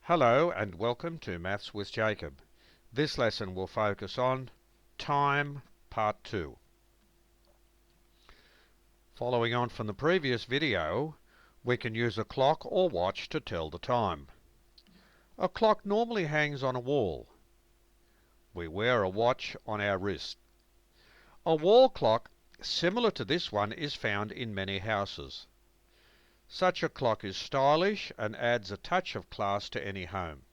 Hello and welcome to Maths with Jacob. This lesson will focus on time, part 2. Following on from the previous video, we can use a clock or watch to tell the time. A clock normally hangs on a wall. We wear a watch on our wrist. A wall clock similar to this one is found in many houses. Such a clock is stylish and adds a touch of class to any home.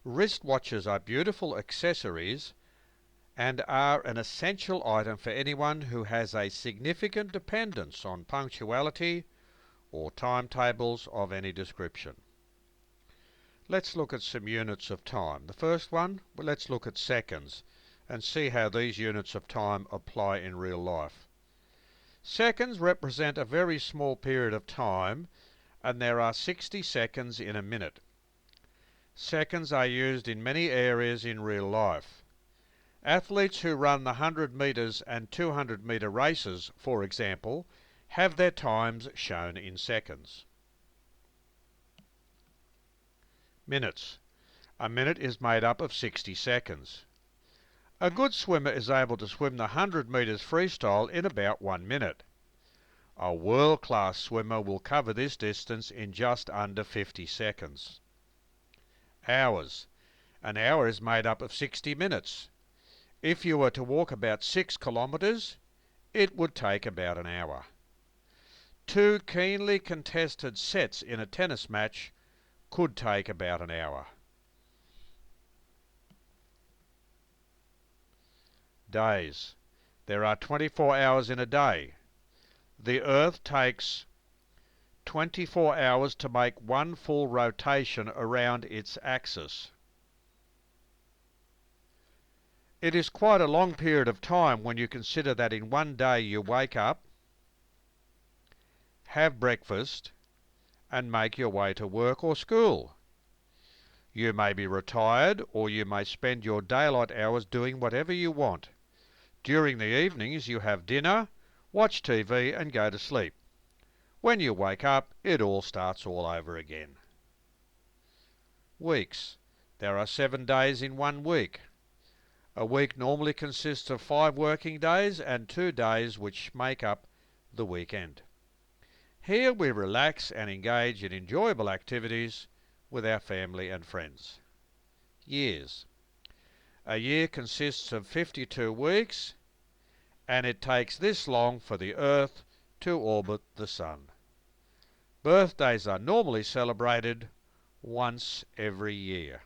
Wristwatches are beautiful accessories and are an essential item for anyone who has a significant dependence on punctuality or timetables of any description. Let's look at some units of time. The first one, let's look at seconds and see how these units of time apply in real life. Seconds represent a very small period of time, and there are 60 seconds in a minute. Seconds are used in many areas in real life. Athletes who run the 100 metres and 200 metre races, for example, have their times shown in seconds. Minutes. A minute is made up of 60 seconds. A good swimmer is able to swim the 100 metres freestyle in about 1 minute. A world-class swimmer will cover this distance in just under 50 seconds. Hours. An hour is made up of 60 minutes. If you were to walk about 6 kilometres, it would take about an hour. 2 keenly contested sets in a tennis match could take about an hour. Days. There are 24 hours in a day. The Earth takes 24 hours to make one full rotation around its axis. It is quite a long period of time when you consider that in one day you wake up, have breakfast, and make your way to work or school. You may be retired, or you may spend your daylight hours doing whatever you want. During the evenings you have dinner, watch TV and go to sleep. When you wake up, it all starts all over again. Weeks. There are 7 days in 1 week. A week normally consists of 5 working days and 2 days which make up the weekend. Here we relax and engage in enjoyable activities with our family and friends. Years. A year consists of 52 weeks, and it takes this long for the Earth to orbit the Sun. Birthdays are normally celebrated once every year.